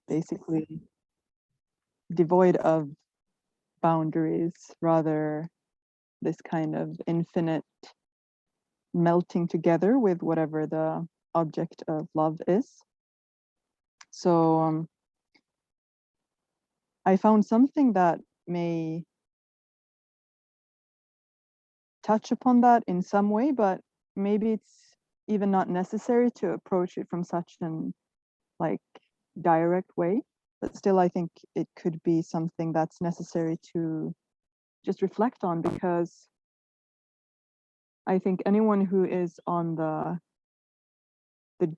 basically devoid of boundaries, rather this kind of infinite melting together with whatever the object of love is. So I found something that may touch upon that in some way, but maybe it's even not necessary to approach it from such an like direct way. But still, I think it could be something that's necessary to just reflect on, because I think anyone who is on the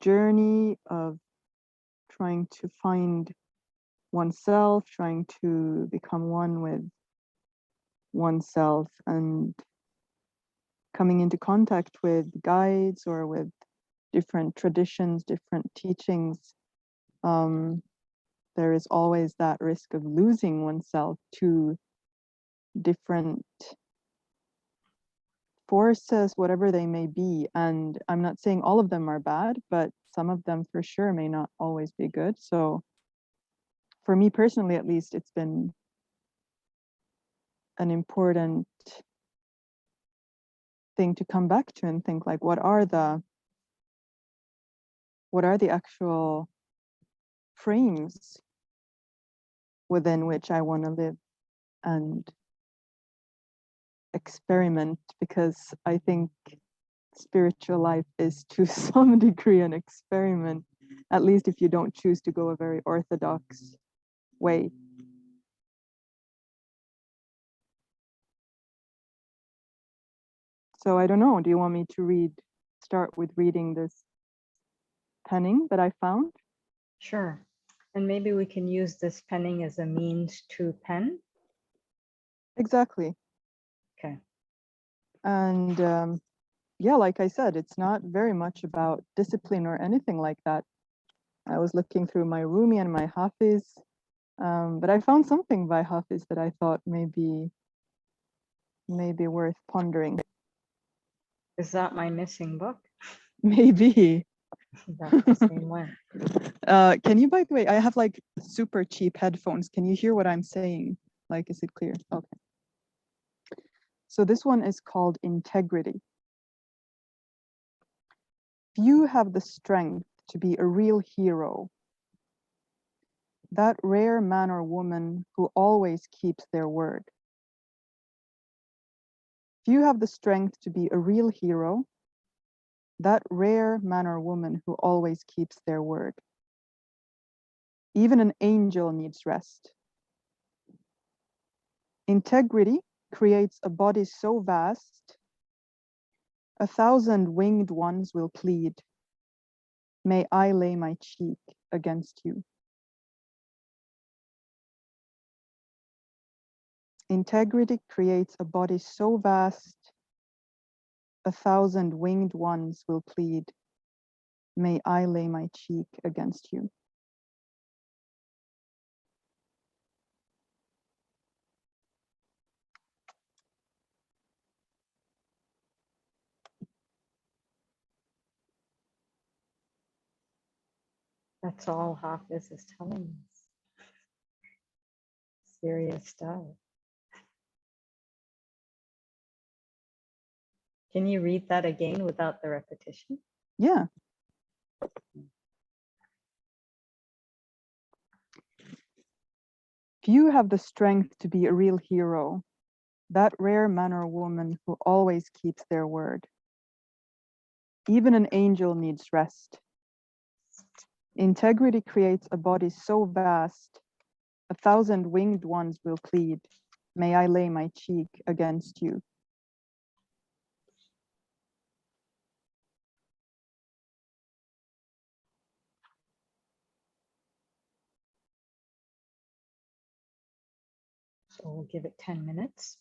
journey of trying to find oneself, trying to become one with oneself, and coming into contact with guides or with different traditions, different teachings, there is always that risk of losing oneself to different forces, whatever they may be. And I'm not saying all of them are bad, but some of them for sure may not always be good. So for me personally, at least, it's been an important thing to come back to and think like, what are the actual frames within which I want to live and experiment? Because I think spiritual life is to some degree an experiment, at least if you don't choose to go a very orthodox way. So I don't know, do you want me to start with reading this penning that I found? Sure. And maybe we can use this penning as a means to pen. Exactly. Okay. And yeah, like I said, it's not very much about discipline or anything like that. I was looking through my Rumi and my Hafiz, but I found something by Hafiz that I thought may be worth pondering. Is that my missing book? Maybe. That's the same one. Can you, by the way, I have like super cheap headphones. Can you hear what I'm saying? Like, is it clear? Okay. So this one is called Integrity. Few have the strength to be a real hero, that rare man or woman who always keeps their word. Few have the strength to be a real hero, that rare man or woman who always keeps their word. Even an angel needs rest. Integrity creates a body so vast, 1,000 winged ones will plead, may I lay my cheek against you. Integrity creates a body so vast, 1,000 winged ones will plead, may I lay my cheek against you. That's all Hafiz is telling us. Serious stuff. Can you read that again without the repetition? Yeah. Few have the strength to be a real hero, that rare man or woman who always keeps their word. Even an angel needs rest. Integrity creates a body so vast, 1,000 winged ones will plead, may I lay my cheek against you. So we'll give it 10 minutes.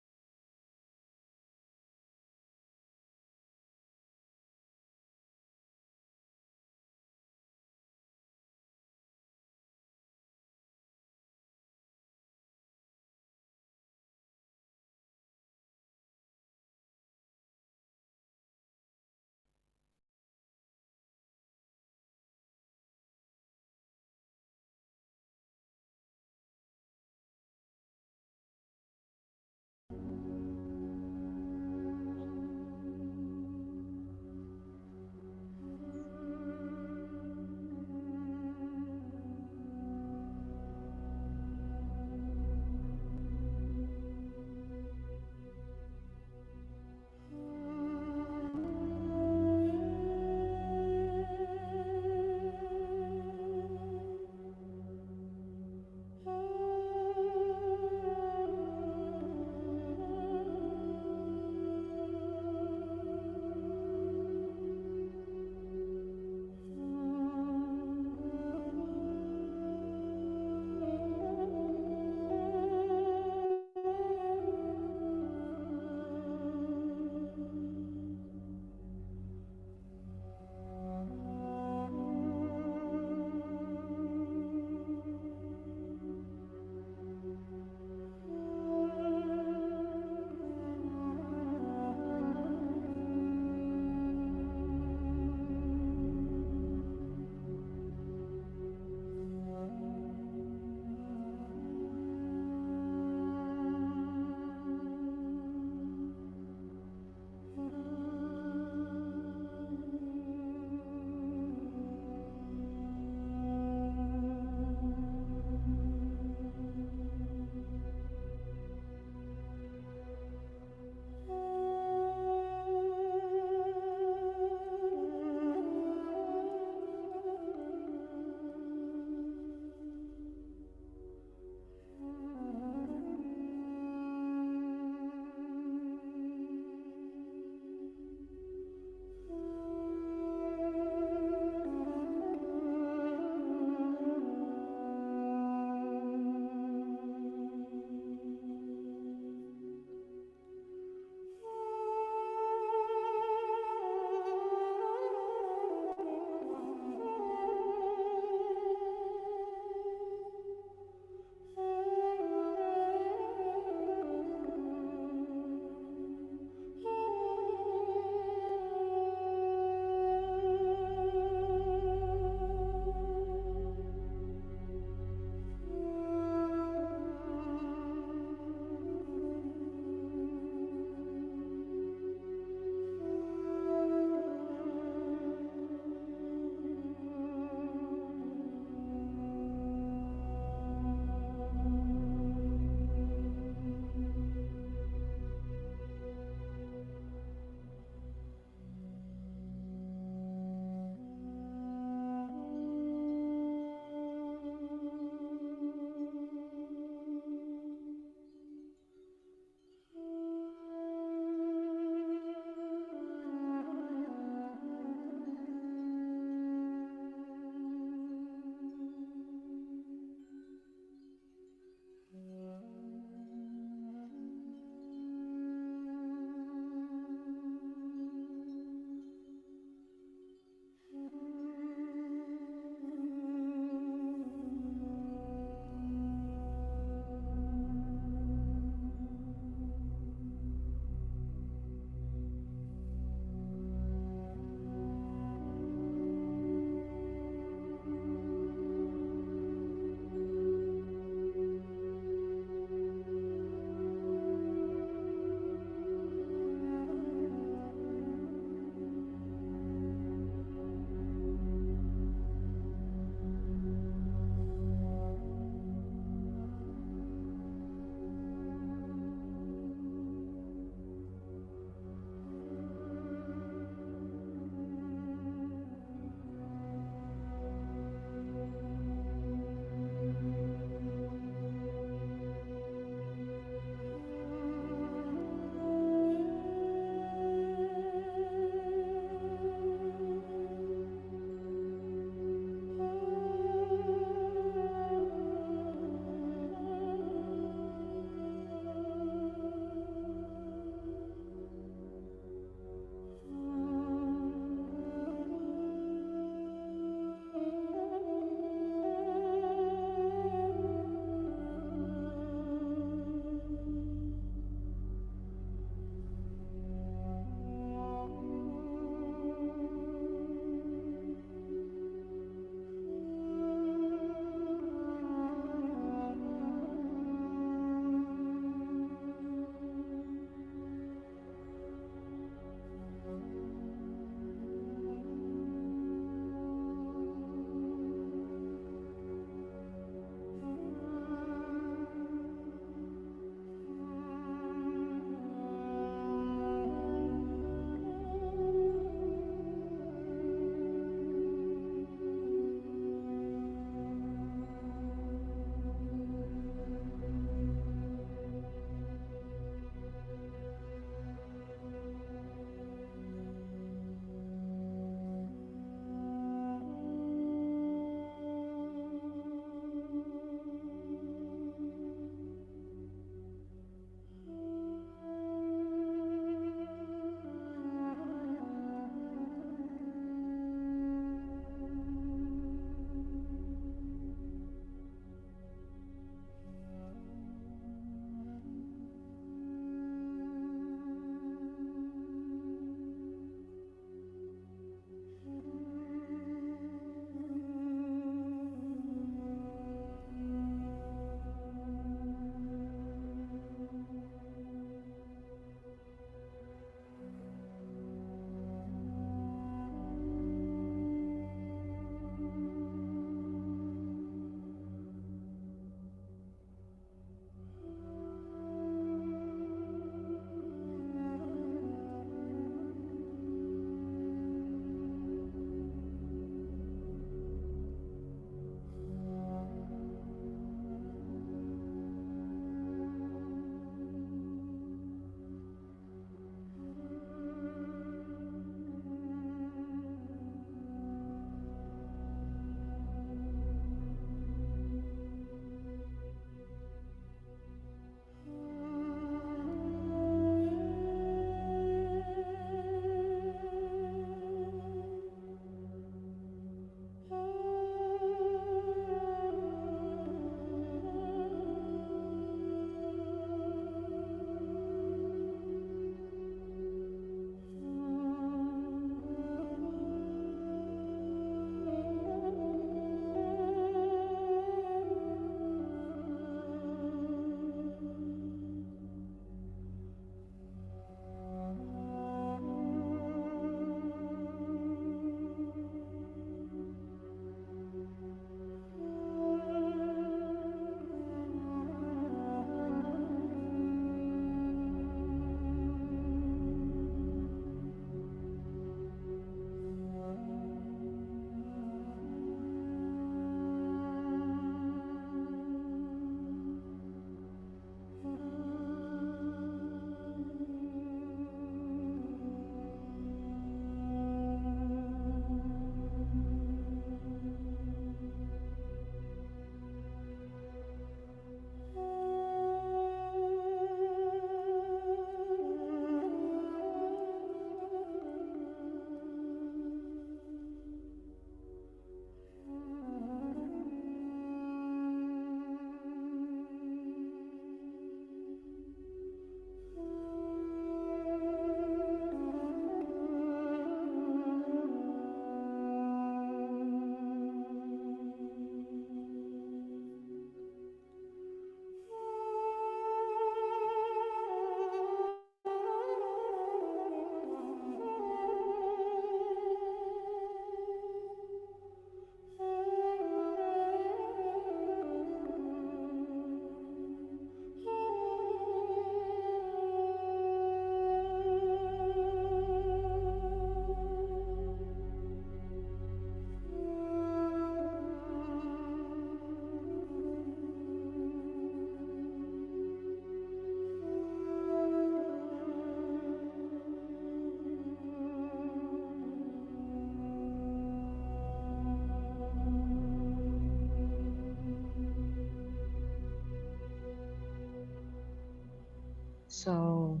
So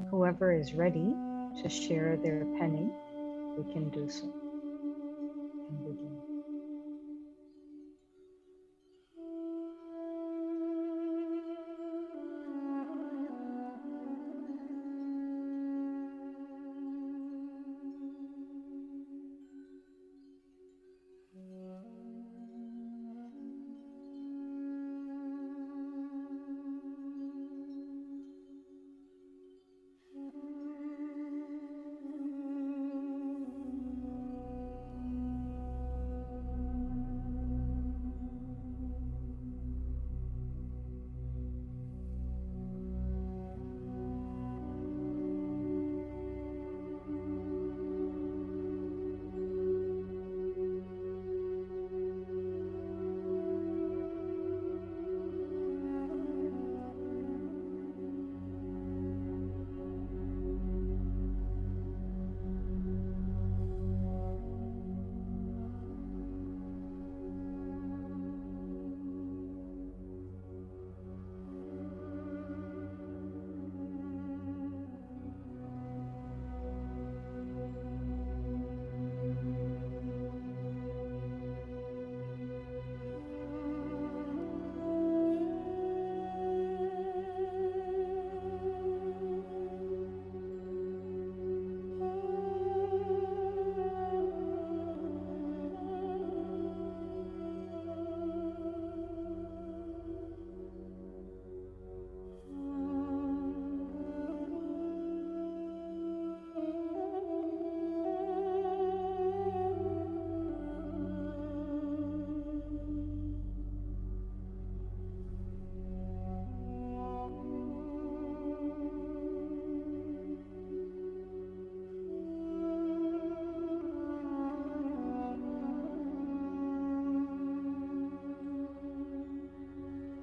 whoever is ready to share their penning, we can do so. And begin.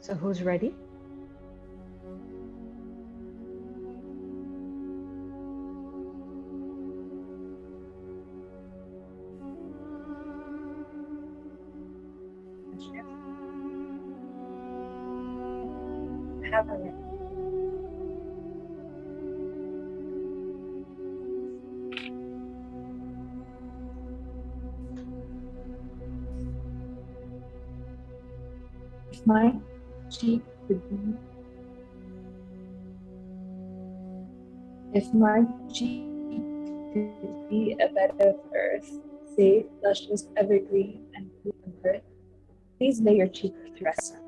So who's ready? Having it. If my cheek could be, if my cheek could be a bed of earth, safe, luscious, evergreen, and blue and earth, please lay your cheek to rest.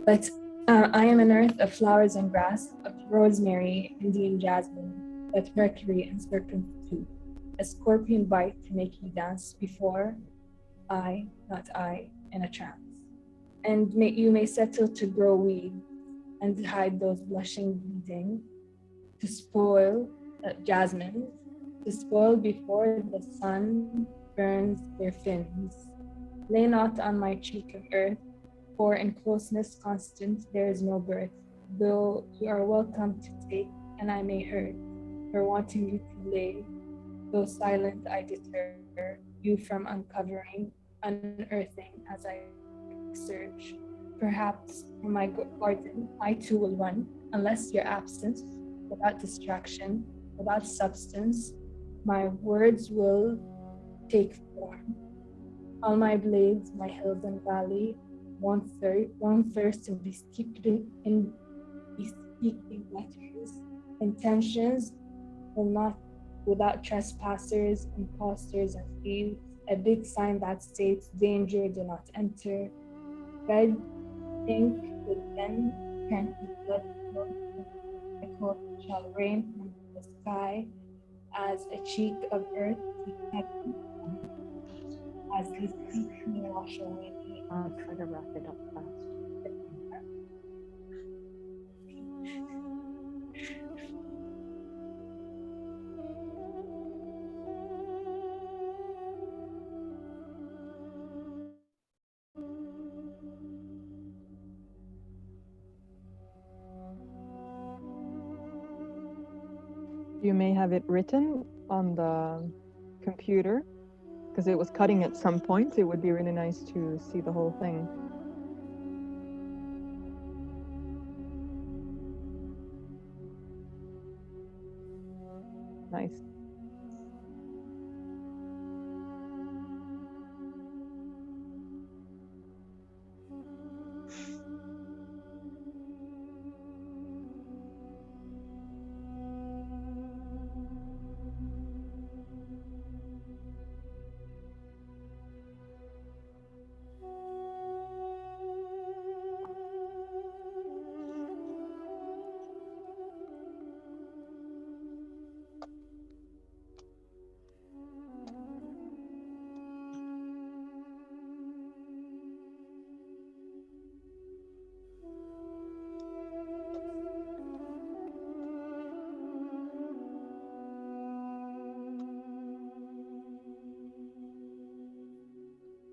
But I am an earth of flowers and grass, of rosemary, Indian jasmine, but mercury and serpent too, a scorpion bite to make you dance before I, not I, in a trance. And you may settle to grow weeds and hide those blushing bleeding, to spoil jasmines, to spoil before the sun burns their fins. Lay not on my cheek of earth, for in closeness constant there is no birth, though you are welcome to take, and I may hurt, for wanting you to lay, though silent I deter you from uncovering, unearthing as I search. Perhaps from my garden I too will run, unless your absence, without distraction, without substance, my words will take form. All my blades, my hills and valley, won't thirst and be speaking letters. Intentions will not without trespassers, impostors, and thieves. A big sign that states danger, do not enter. Red ink with pen, can't be blood. A coat shall rain from the sky, as a cheek of earth as these feet may wash away me. I'll try to wrap it up fast. You may have it written on the computer because it was cutting at some point. It would be really nice to see the whole thing. Nice.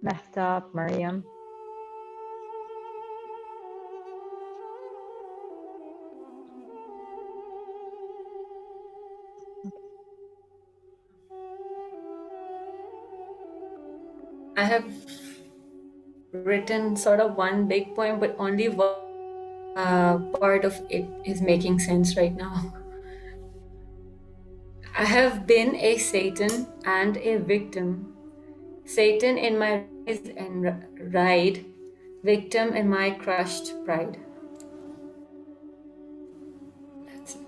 Mehtab, Mariam. I have written sort of one big poem, but only one part of it is making sense right now. I have been a Satan and a victim. Satan in my rise and ride, victim in my crushed pride. That's it.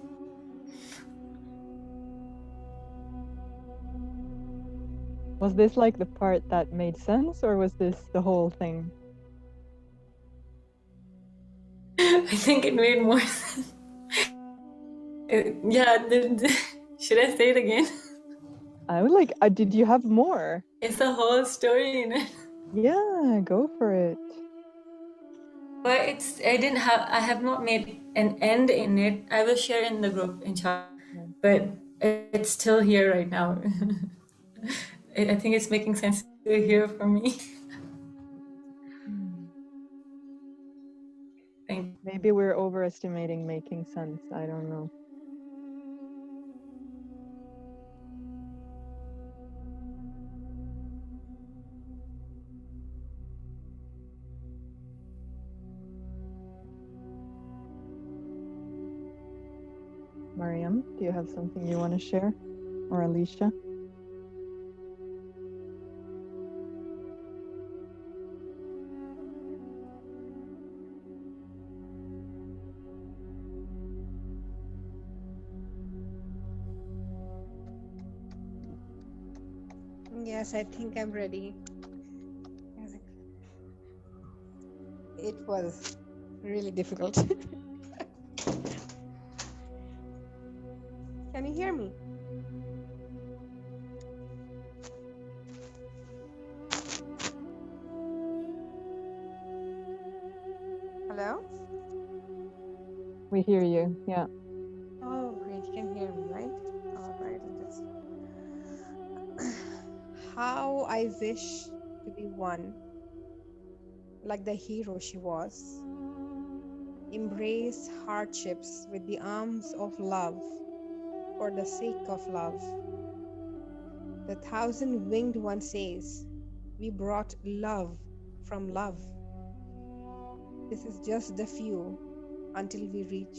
Was this like the part that made sense, or was this the whole thing? I think it made more sense. Yeah, should I say it again? I would like. Did you have more? It's a whole story in it. Yeah, go for it. But I have not made an end in it. I will share in the group, inshallah. But it's still here right now. I think it's making sense to hear from me. Thank you. Maybe we're overestimating making sense. I don't know. Mariam, do you have something you want to share? Or Alicia? Yes, I think I'm ready. It was really difficult. Can you hear me? Hello? We hear you, yeah. Oh, great. You can hear me, right? All right. How I wish to be one, like the hero she was. Embrace hardships with the arms of love, for the sake of love. The thousand-winged one says, we brought love from love. This is just the few until we reach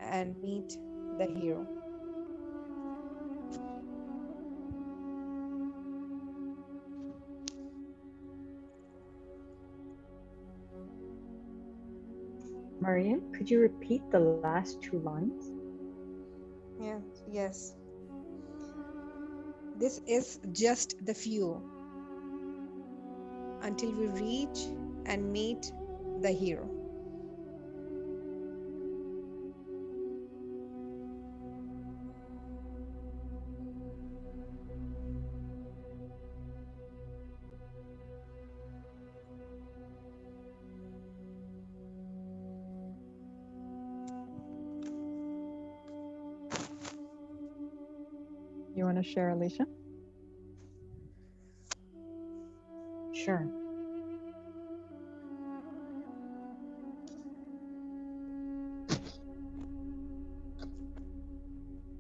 and meet the hero. Mariam, could you repeat the last two lines? Yeah, yes. This is just the few until we reach and meet the hero. You want to share, Alicia? Sure.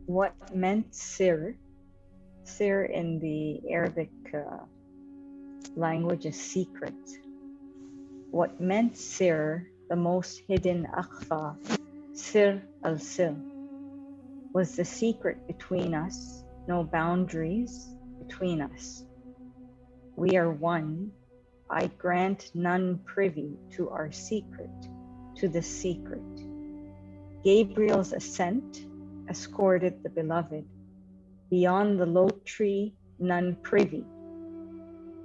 What meant sir? Sir in the Arabic language is secret. What meant sir, the most hidden akhfa, sir al-sir. Was the secret between us, no boundaries between us. We are one. I grant none privy to our secret, to the secret. Gabriel's ascent escorted the beloved. Beyond the lote tree, none privy.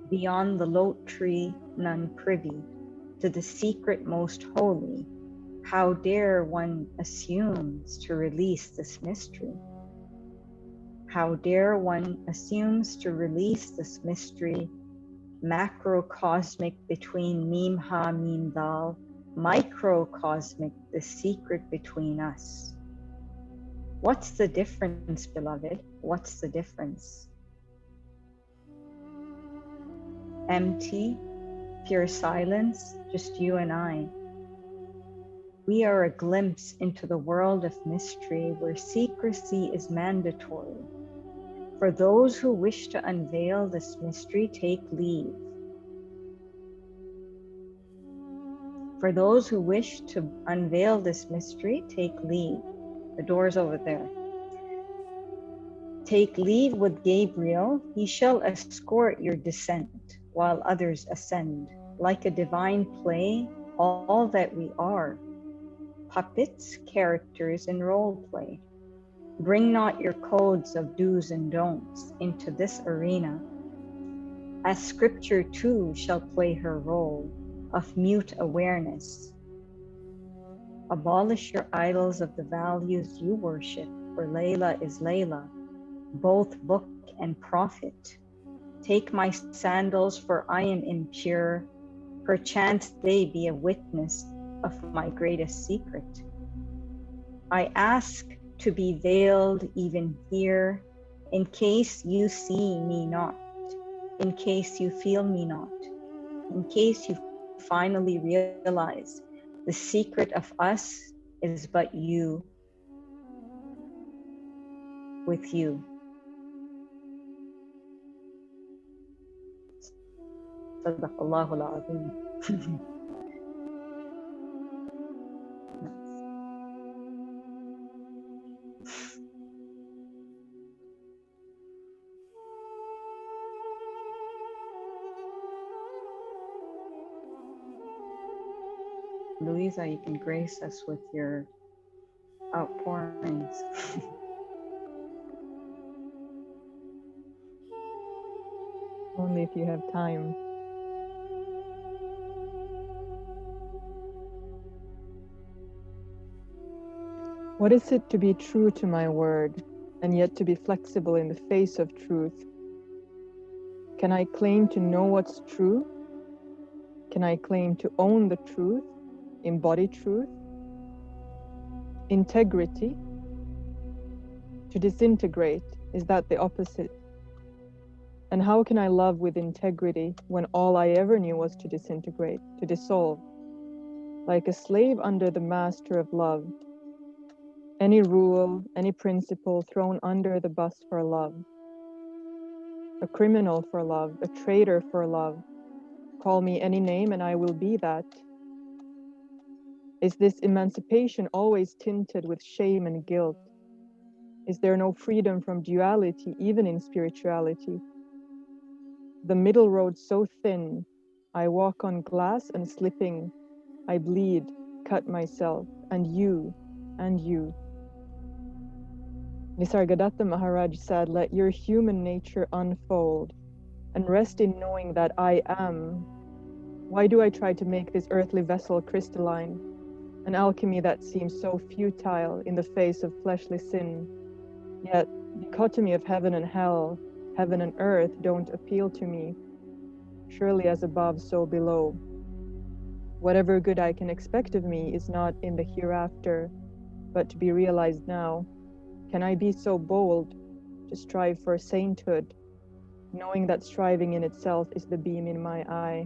Beyond the lote tree, none privy. To the secret most holy, how dare one assumes to release this mystery? How dare one assumes to release this mystery? Macrocosmic between Mim Ha Mim Dal, microcosmic the secret between us. What's the difference, beloved? What's the difference? Empty, pure silence, just you and I. We are a glimpse into the world of mystery where secrecy is mandatory. For those who wish to unveil this mystery, take leave. For those who wish to unveil this mystery, take leave. The door's over there. Take leave with Gabriel. He shall escort your descent while others ascend. Like a divine play, all that we are. Puppets, characters, and role play. Bring not your codes of do's and don'ts into this arena, as scripture too shall play her role of mute awareness. Abolish your idols of the values you worship, for Layla is Layla, both book and prophet. Take my sandals, for I am impure, perchance they be a witness of my greatest secret. I ask to be veiled even here, in case you see me not, in case you feel me not, in case you finally realize the secret of us is but you with you. Sadaqallahu al-Azim. Louisa, you can grace us with your outpourings. Only if you have time. What is it to be true to my word, and yet to be flexible in the face of truth? Can I claim to know what's true? Can I claim to own the truth, embody truth? Integrity? To disintegrate, is that the opposite? And how can I love with integrity when all I ever knew was to disintegrate, to dissolve? Like a slave under the master of love. Any rule, any principle thrown under the bus for love. A criminal for love, a traitor for love. Call me any name and I will be that. Is this emancipation always tinted with shame and guilt? Is there no freedom from duality, even in spirituality? The middle road so thin, I walk on glass and slipping, I bleed, cut myself, and you. Nisargadatta Maharaj said, let your human nature unfold and rest in knowing that I am. Why do I try to make this earthly vessel crystalline? An alchemy that seems so futile in the face of fleshly sin. Yet, dichotomy of heaven and hell, heaven and earth don't appeal to me. Surely as above, so below. Whatever good I can expect of me is not in the hereafter, but to be realized now. Can I be so bold to strive for sainthood, knowing that striving in itself is the beam in my eye?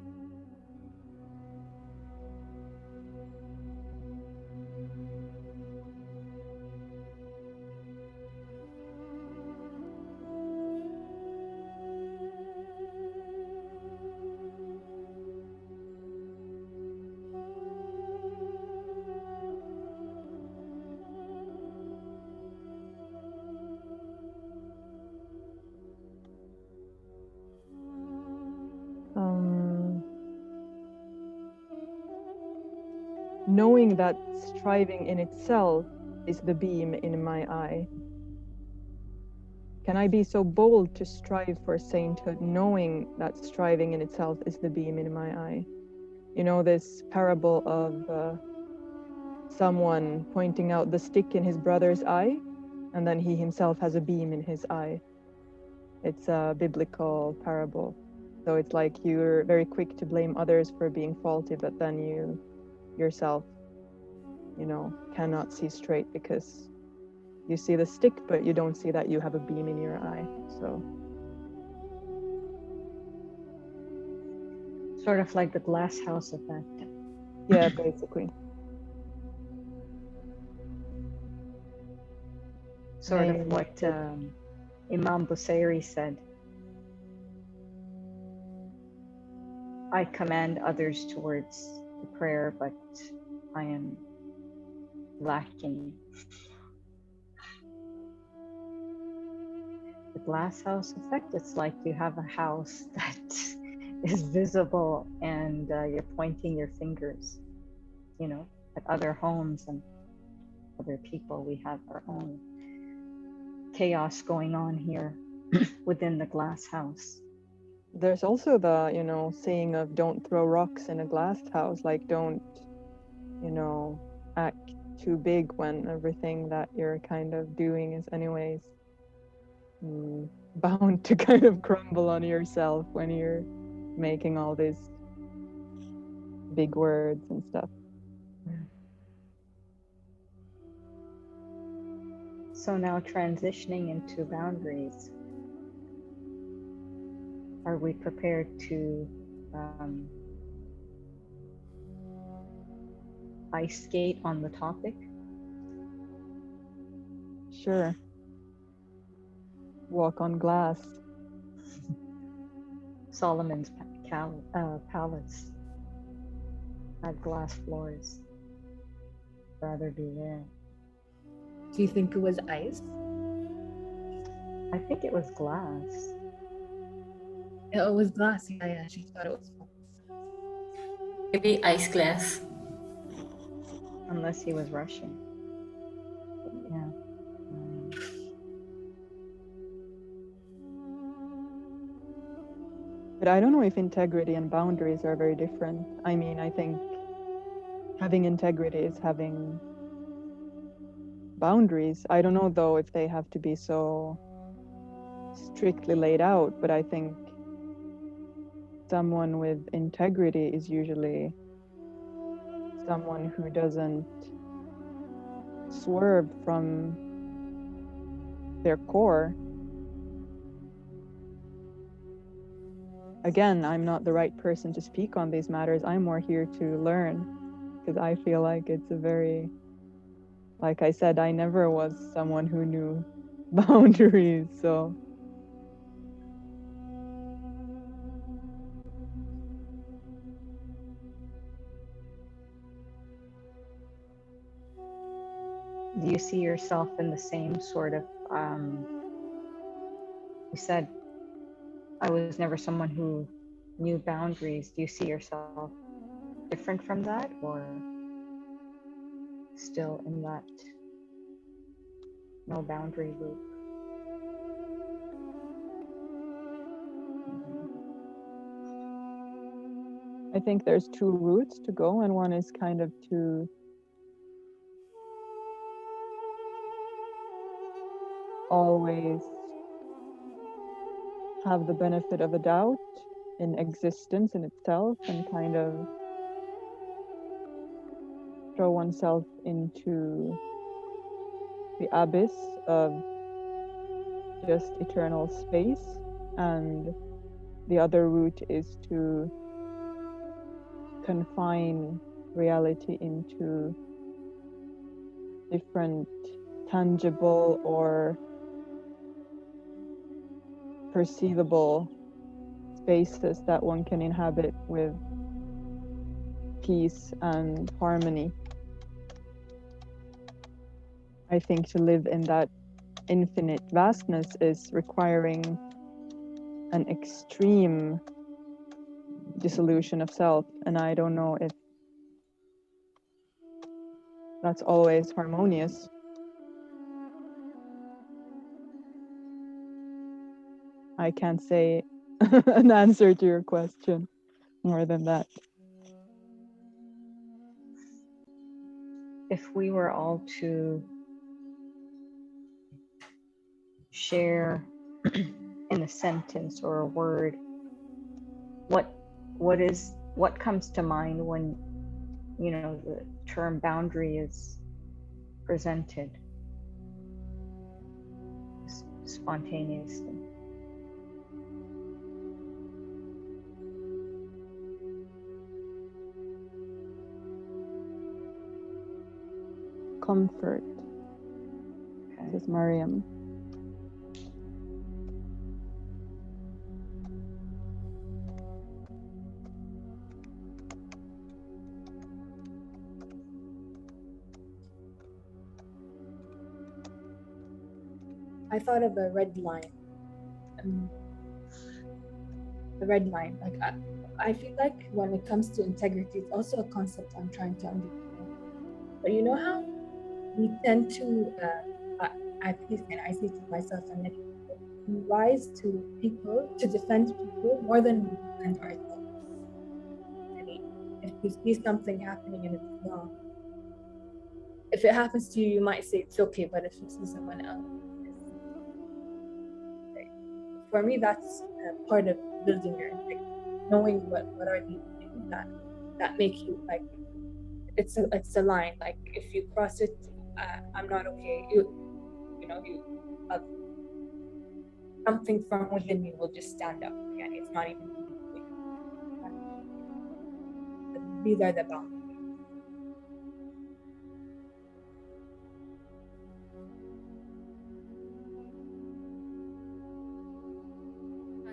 knowing that striving in itself is the beam in my eye? Can I be so bold to strive for sainthood, knowing that striving in itself is the beam in my eye? You know, this parable of someone pointing out the stick in his brother's eye, and then he himself has a beam in his eye. It's a biblical parable. So it's like you're very quick to blame others for being faulty, but then you yourself, you know, cannot see straight because you see the stick, but you don't see that you have a beam in your eye. So Sort of like the glass house effect. yeah, basically. Sort of Maybe. what Imam Busayri said. I command others towards the prayer, but I am lacking. The glass house effect, it's like you have a house that is visible and you're pointing your fingers, you know, at other homes and other people. We have our own chaos going on here within the glass house. There's also the, you know, saying of don't throw rocks in a glass house, like don't, you know, act too big when everything that you're kind of doing is anyways bound to kind of crumble on yourself when you're making all these big words and stuff. So now transitioning into boundaries. Are we prepared to ice skate on the topic? Sure. Walk on glass. Solomon's palace had glass floors. Rather be there. Do you think it was ice? I think it was glass. It was glass. Yeah, she thought it was. Maybe ice glass. Unless he was rushing. But yeah. But I don't know if integrity and boundaries are very different. I mean, I think having integrity is having boundaries. I don't know though if they have to be so strictly laid out, but I think someone with integrity is usually someone who doesn't swerve from their core. Again, I'm not the right person to speak on these matters. I'm more here to learn because I feel like it's a very, like I said, I never was someone who knew boundaries, so. Do you see yourself in the same sort of, you said, I was never someone who knew boundaries. Do you see yourself different from that or still in that no boundary loop? I think there's two routes to go, and one is kind of to always have the benefit of a doubt in existence in itself and kind of throw oneself into the abyss of just eternal space, and the other route is to confine reality into different tangible or perceivable spaces that one can inhabit with peace and harmony. I think to live in that infinite vastness is requiring an extreme dissolution of self, and I don't know if that's always harmonious. I can't say an answer to your question more than that. If we were all to share in a sentence or a word, what comes to mind when, you know, the term boundary is presented spontaneously? Comfort, Okay. says Mariam. I thought of a red line. The red line. Like I feel like when it comes to integrity, it's also a concept I'm trying to understand. But you know how we tend to, at least, and I see it to myself and many people, we rise to people to defend people more than we defend ourselves. I mean, if you see something happening and it's wrong, if it happens to you, you might say it's okay, but if you see someone else, for me, that's part of building your integrity, knowing what are these things that make you like. It's a line. Like if you cross it, I'm not okay. You know something from within you will just stand up. Again, it's not even. These are the boundaries.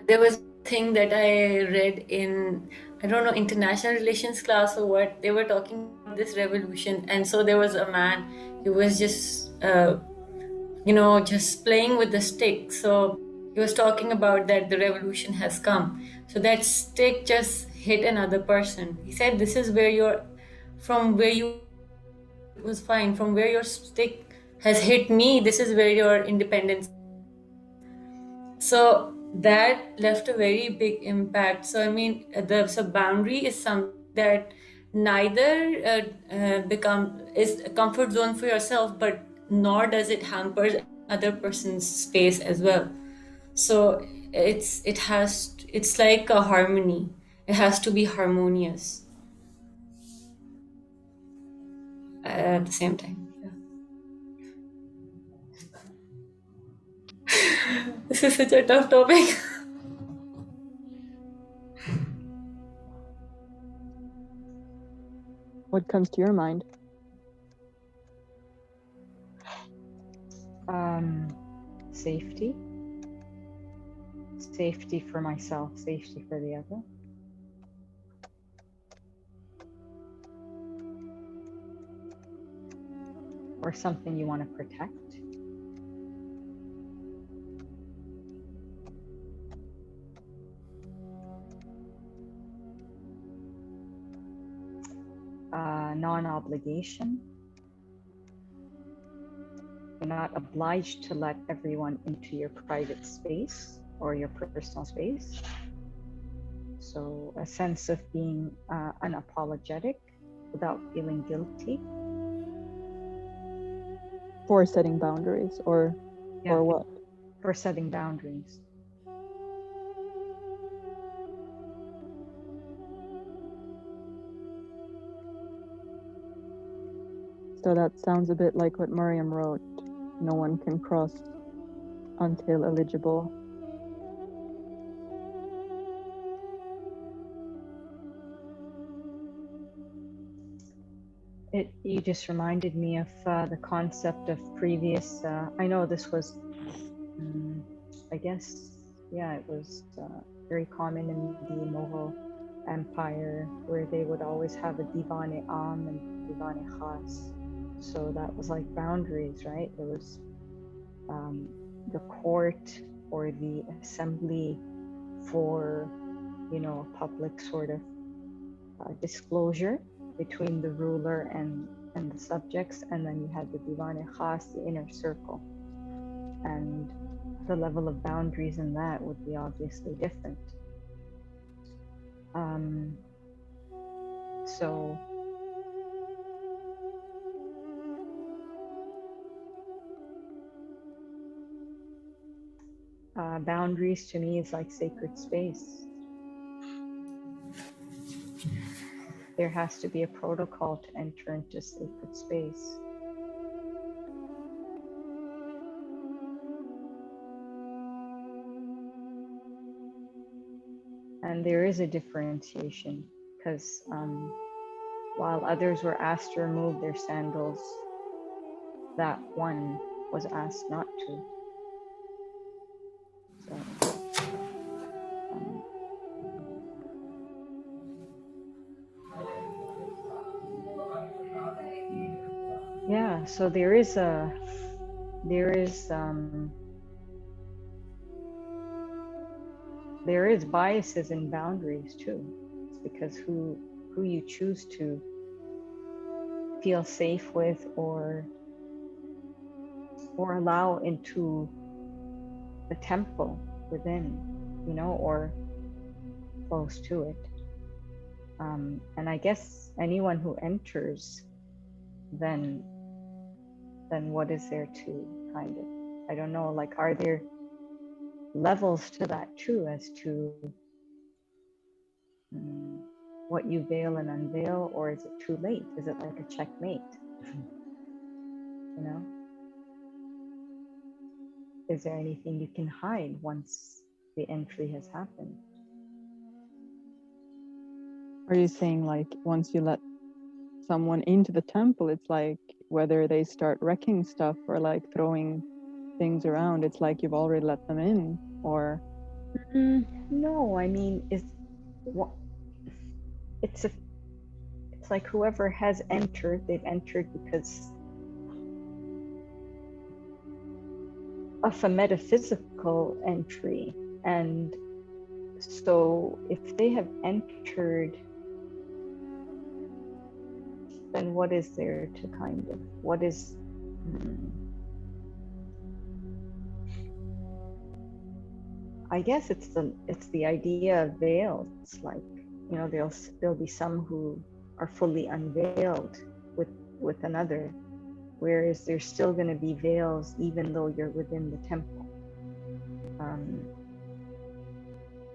There was a thing that I read in, I don't know, international relations class or what. They were talking about this revolution, and so there was a man. He was just, just playing with the stick. So he was talking about that the revolution has come. So that stick just hit another person. He said, "This is where from where you it was fine. From where your stick has hit me, this is where your independence." So that left a very big impact. So I mean, the boundary is something that neither is a comfort zone for yourself, but nor does it hamper other person's space as well. So it's like a harmony. It has to be harmonious at the same time. Yeah. This is such a tough topic. What comes to your mind? Safety. Safety for myself, safety for the other. Or something you want to protect. Non-obligation. You're not obliged to let everyone into your private space or your personal space. So a sense of being unapologetic without feeling guilty. For setting boundaries or what? For setting boundaries. So that sounds a bit like what Mariam wrote. No one can cross until eligible. You just reminded me of the concept of previous, I know this was, I guess, yeah, it was very common in the Mughal Empire, where they would always have a DIVAAN and DIVAAN khas. So that was like boundaries, right? There was the court or the assembly for, a public sort of disclosure between the ruler and and the subjects, and then you had the Divan Khas, the inner circle. And the level of boundaries in that would be obviously different. So boundaries to me is like sacred space. There has to be a protocol to enter into sacred space. And there is a differentiation because while others were asked to remove their sandals, that one was asked not to. So, yeah, so there is biases and boundaries too. It's because who you choose to feel safe with or allow into the temple within, you know, or close to it. And I guess anyone who enters, then what is there to kind of, I don't know, like, are there levels to that too, as to what you veil and unveil, or is it too late? Is it like a checkmate? You know? Is there anything you can hide once the entry has happened? Are you saying like once you let someone into the temple, it's like whether they start wrecking stuff or like throwing things around, it's like you've already let them in? Or no, I mean, it's like whoever has entered, they've entered because of a metaphysical entry. And so if they have entered, then what is there to kind of, what is, I guess it's the idea of veils. Like, you know, there'll be some who are fully unveiled with another, whereas there's still going to be veils even though you're within the temple.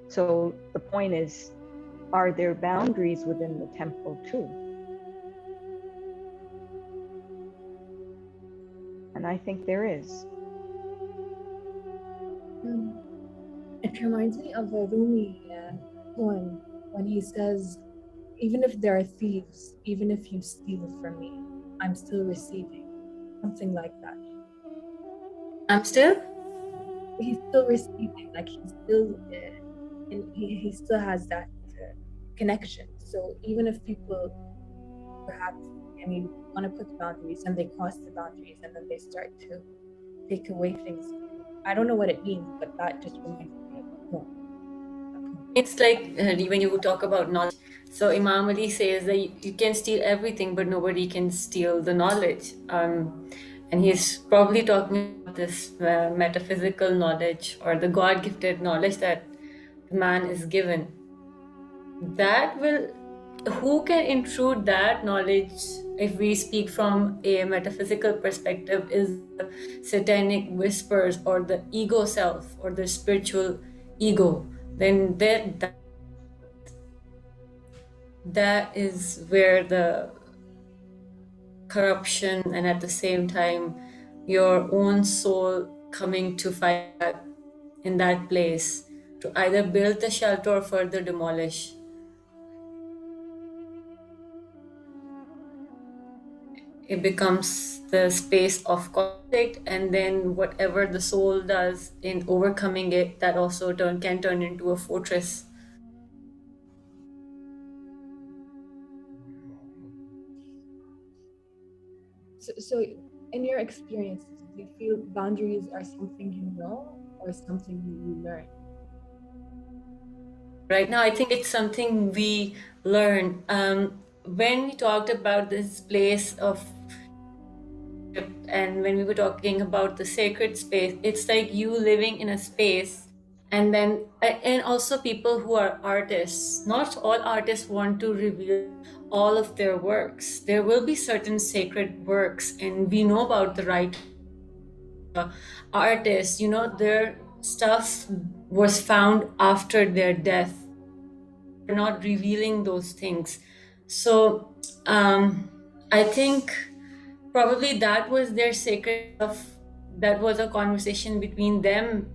So the point is, are there boundaries within the temple too? And I think there is. It reminds me of a Rumi poem when he says, even if there are thieves, even if you steal from me, I'm still receiving. Something like that. I'm still? He's still receiving, like he's still, and he still has that connection. So even if people perhaps, I mean, want to put boundaries and they cross the boundaries and then they start to take away things, I don't know what it means, but that just reminds me of a poem. It's like when you talk about knowledge. So Imam Ali says that you can steal everything, but nobody can steal the knowledge. And he's probably talking about this metaphysical knowledge or the God-gifted knowledge that man is given. That will, who can intrude that knowledge, if we speak from a metaphysical perspective, is the satanic whispers or the ego self or the spiritual ego. Then that is where the corruption and at the same time your own soul coming to fight in that place to either build the shelter or further demolish. It becomes the space of conflict, and then whatever the soul does in overcoming it, that also can turn into a fortress. So in your experience, do you feel boundaries are something you know or something you learn? Right now, I think it's something we learn. when we talked about this place of, and when we were talking about the sacred space, it's like you living in a space, and then and also people who are artists. Not all artists want to reveal all of their works. There will be certain sacred works, and we know about the right artists, their stuff was found after their death. They're not revealing those things. So I think probably that was their sacred stuff. That was a conversation between them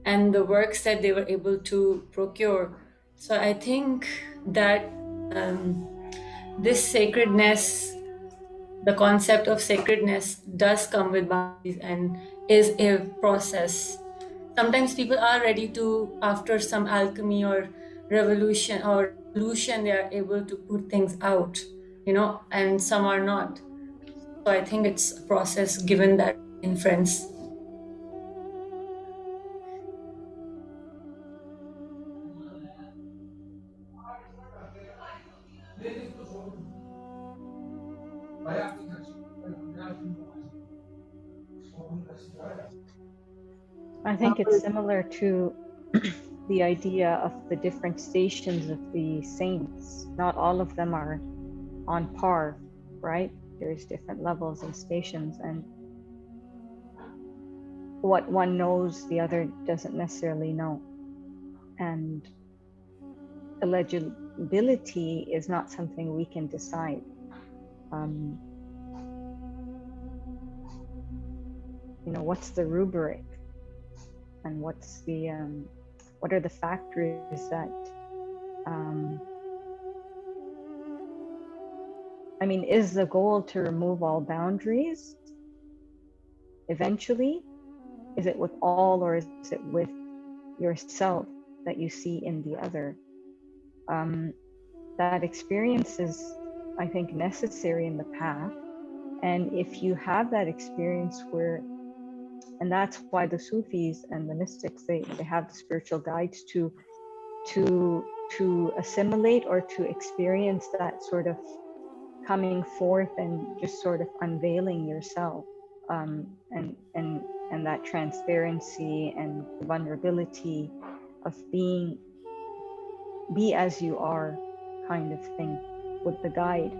and the works that they were able to procure. So I think that this sacredness, the concept of sacredness, does come with boundaries and is a process. Sometimes people are ready to, after some alchemy or revolution, they are able to put things out, and some are not. So I think it's a process given that inference. I think it's similar to the idea of the different stations of the saints. Not all of them are on par, right? There's different levels and stations, and what one knows, the other doesn't necessarily know. And eligibility is not something we can decide. What's the rubric, and what are the factors that is the goal to remove all boundaries eventually? Is it with all, or is it with yourself that you see in the other? That experience is, I think, necessary in the path. And if you have that experience and that's why the Sufis and the mystics, they have the spiritual guides to assimilate or to experience that sort of coming forth and just sort of unveiling yourself, and that transparency and vulnerability of be as you are kind of thing with the guide.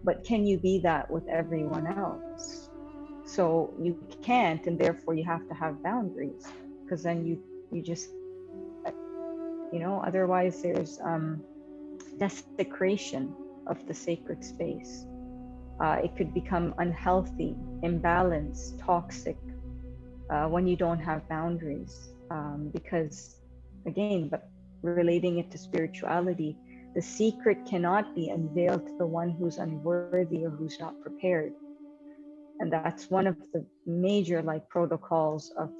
But can you be that with everyone else? So you can't, and therefore you have to have boundaries, because then you just, otherwise there's desecration of the sacred space. It could become unhealthy, imbalanced, toxic when you don't have boundaries. Because again, but relating it to spirituality, the secret cannot be unveiled to the one who's unworthy or who's not prepared. And that's one of the major protocols of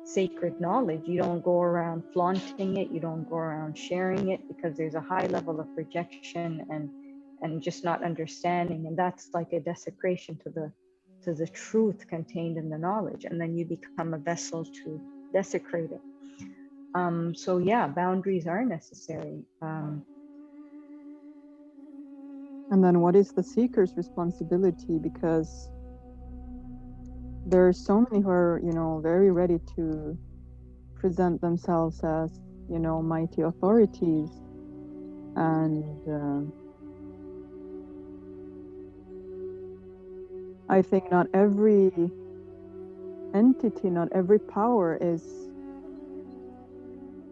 sacred knowledge. You don't go around flaunting it, you don't go around sharing it, because there's a high level of rejection and just not understanding. And that's like a desecration to the truth contained in the knowledge. And then you become a vessel to desecrate it. So yeah, boundaries are necessary. And then what is the seeker's responsibility? Because there are so many who are, very ready to present themselves as, mighty authorities. And I think not every entity, not every power is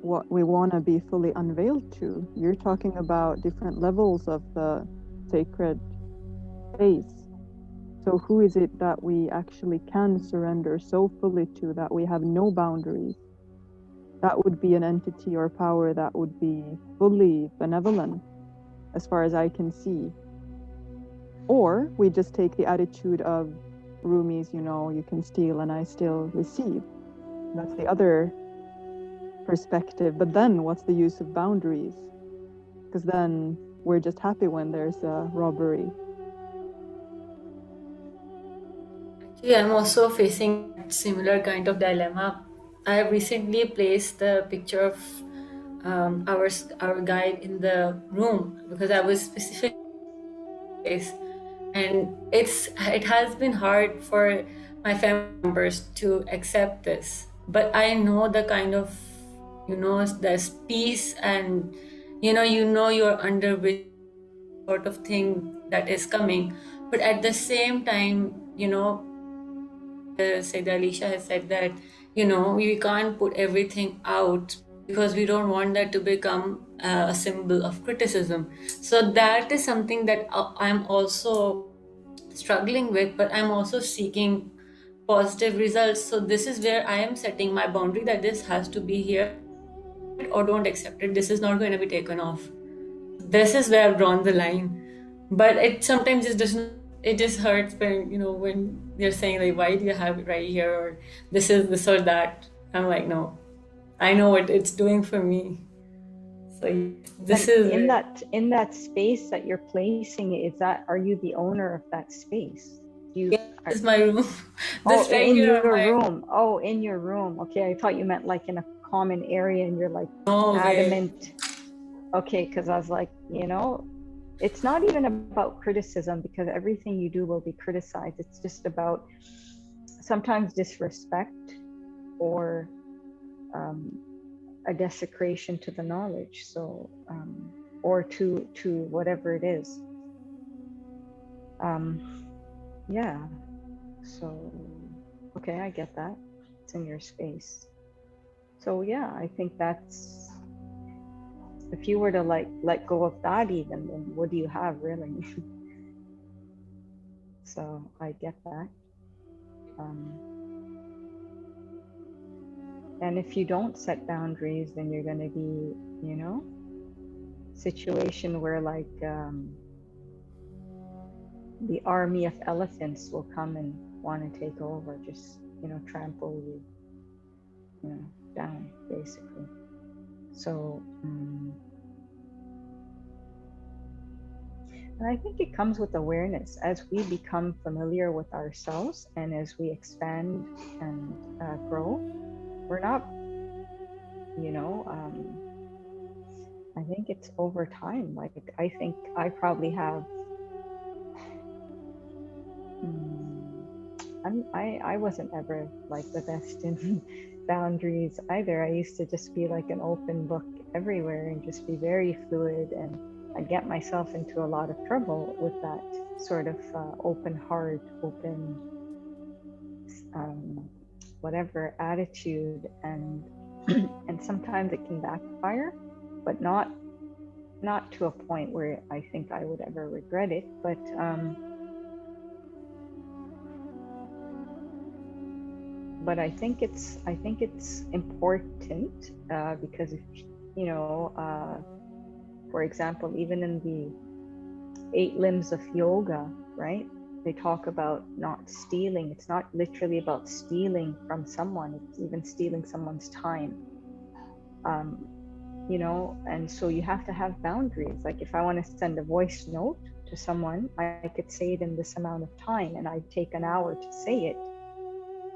what we want to be fully unveiled to. You're talking about different levels of the sacred space. So who is it that we actually can surrender so fully to that we have no boundaries? That would be an entity or power that would be fully benevolent, as far as I can see. Or we just take the attitude of Rumi's, you can steal and I still receive. That's the other perspective. But then what's the use of boundaries? Because then we're just happy when there's a robbery. Yeah, I'm also facing a similar kind of dilemma. I have recently placed the picture of our guide in the room, because I was specific place, and it has been hard for my family members to accept this. But I know the kind of, there's peace, and you're under which sort of thing that is coming. But at the same time, Saida Alicia has said that, we can't put everything out because we don't want that to become a symbol of criticism. So that is something that I'm also struggling with, but I'm also seeking positive results. So this is where I am setting my boundary, that this has to be here, or don't accept it. This is not going to be taken off. This is where I've drawn the line. But it sometimes it doesn't. It just hurts when when they're saying like, why do you have it right here, or this is this or that. I'm like, no, I know what it's doing for me. So this And is in that space that you're placing it, are you the owner of that space? this is my room. Oh, This right in here. your room. Oh, in your room. Okay, I thought you meant like in a common area, and you're like No way. adamant. Okay, because I was like, it's not even about criticism, because everything you do will be criticized. It's just about sometimes disrespect or a desecration to the knowledge. So, or to whatever it is. Yeah. So, okay, I get that. It's in your space. So yeah, I think that's, if you were to let go of that, even, then what do you have really? So I get that. And if you don't set boundaries, then you're going to be, situation where like the army of elephants will come and want to take over, just trample you, down basically. So and I think it comes with awareness. As we become familiar with ourselves, and as we expand and grow, we're not, I think it's over time. Like, I think I probably have, I wasn't ever like the best in boundaries either. I used to just be like an open book everywhere and just be very fluid, and I get myself into a lot of trouble with that sort of open heart, open whatever attitude, and and sometimes it can backfire, but not to a point where I think I would ever regret it. But I think it's important because if for example, even in the 8 limbs of yoga, right? They talk about not stealing. It's not literally about stealing from someone. It's even stealing someone's time. And so you have to have boundaries. Like, if I want to send a voice note to someone, I could say it in this amount of time, and I take an hour to say it.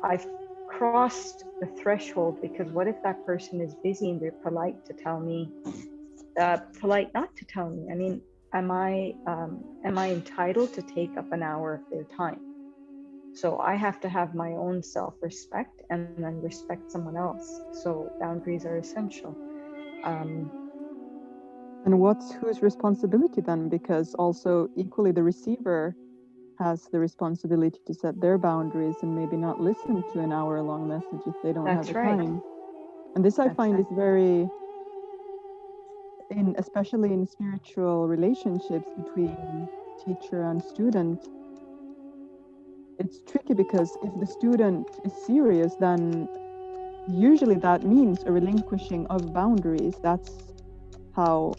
I've crossed the threshold, because what if that person is busy and they're polite to tell me, polite not to tell me? I mean, am I entitled to take up an hour of their time? So I have to have my own self-respect and then respect someone else. So boundaries are essential. And what's whose responsibility then? Because also equally the receiver has the responsibility to set their boundaries and maybe not listen to an hour-long message if they don't have the time. And this I find is very, especially in spiritual relationships between teacher and student, it's tricky, because if the student is serious, then usually that means a relinquishing of boundaries. That's how,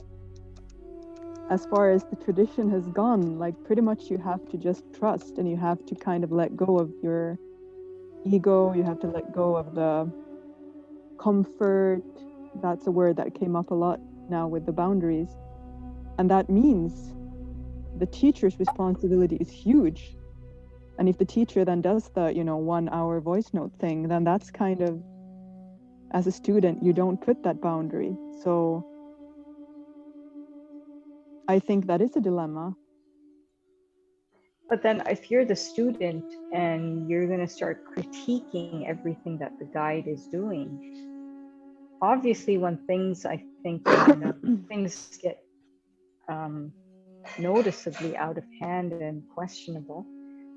as far as the tradition has gone, like pretty much you have to just trust, and you have to kind of let go of your ego. You have to let go of the comfort. That's a word that came up a lot now with the boundaries. And that means the teacher's responsibility is huge. And if the teacher then does the 1 hour voice note thing, then that's kind of as a student, you don't put that boundary. So I think that is a dilemma. But then if you're the student and you're going to start critiquing everything that the guide is doing, obviously when things, I think, things get noticeably out of hand and questionable,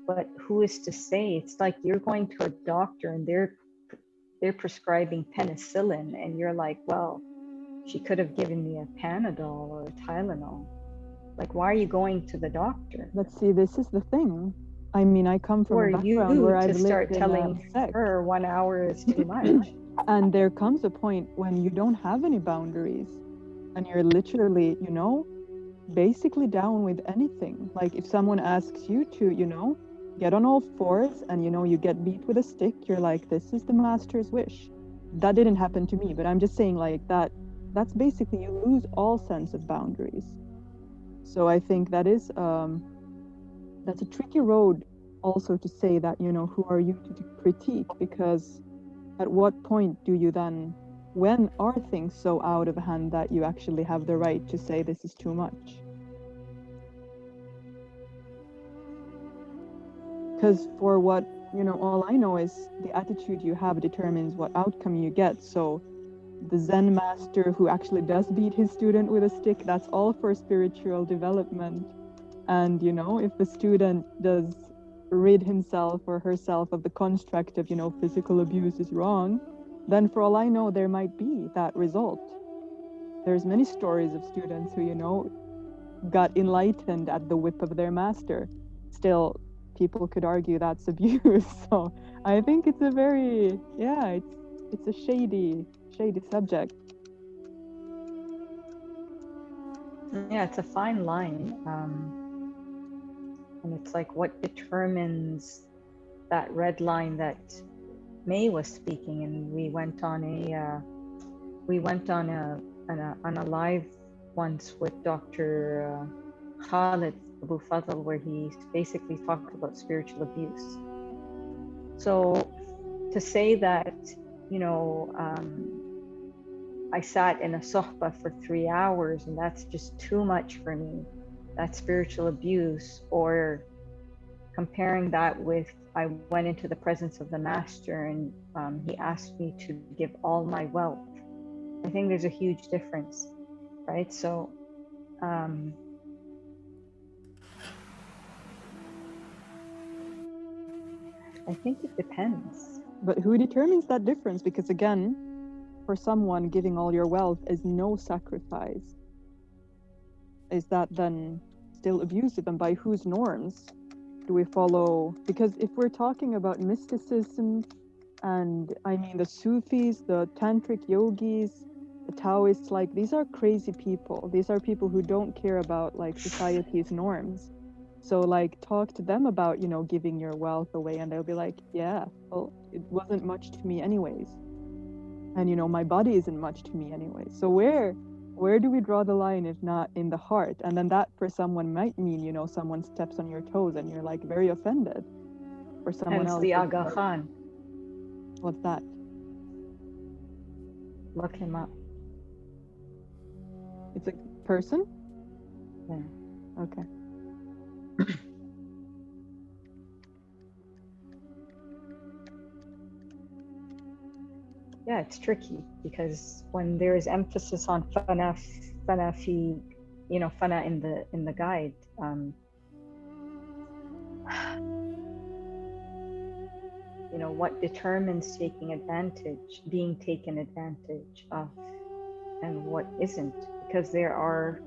but who is to say? It's like you're going to a doctor and they're prescribing penicillin and you're like, well, she could have given me a Panadol or a Tylenol. Like, why are you going to the doctor? But see, this is the thing. I mean, I come from Or a you background where to I've start lived in telling sect. her 1 hour is too much. And there comes a point when you don't have any boundaries and you're literally, you know, basically down with anything. Like if someone asks you to, you know, get on all fours and, you know, you get beat with a stick, you're like, this is the master's wish. That didn't happen to me, but I'm just saying like that's basically, you lose all sense of boundaries. So I think that is, that's a tricky road also to say that, you know, who are you to critique? Because at what point do you then, when are things so out of hand that you actually have the right to say this is too much? Because for what, you know, all I know is the attitude you have determines what outcome you get. So the Zen master who actually does beat his student with a stick, that's all for spiritual development. And, you know, if the student does rid himself or herself of the construct of, you know, physical abuse is wrong, then for all I know, there might be that result. There's many stories of students who, you know, got enlightened at the whip of their master. Still, people could argue that's abuse. So I think it's a very, yeah, it's a shady subject. Yeah, it's a fine line. And it's like, what determines that red line that May was speaking? And we went on a live once with Dr. Khalid Abu Fadl, where he basically talked about spiritual abuse. So to say that, you know, I sat in a sohbah for 3 hours and that's just too much for me, that's spiritual abuse, or comparing that with I went into the presence of the master and he asked me to give all my wealth. I think there's a huge difference, right? So I think it depends. But who determines that difference? Because again, for someone, giving all your wealth is no sacrifice. Is that then still abusive? And by whose norms do we follow? Because if we're talking about mysticism, and I mean the Sufis, the tantric yogis, the Taoists, like these are crazy people. These are people who don't care about like society's norms. So like talk to them about, you know, giving your wealth away and they'll be like, yeah, well, it wasn't much to me anyways. And, you know, my body isn't much to me anyway. So where do we draw the line if not in the heart? And then that for someone might mean, you know, someone steps on your toes and you're like very offended. For someone Hence else, the it's Aga like, Khan. what's that? Look him up. It's a person? Yeah. Okay. Yeah, it's tricky because when there is emphasis on fana fi, you know, fana in the guide, you know, what determines being taken advantage of, and what isn't? Because there are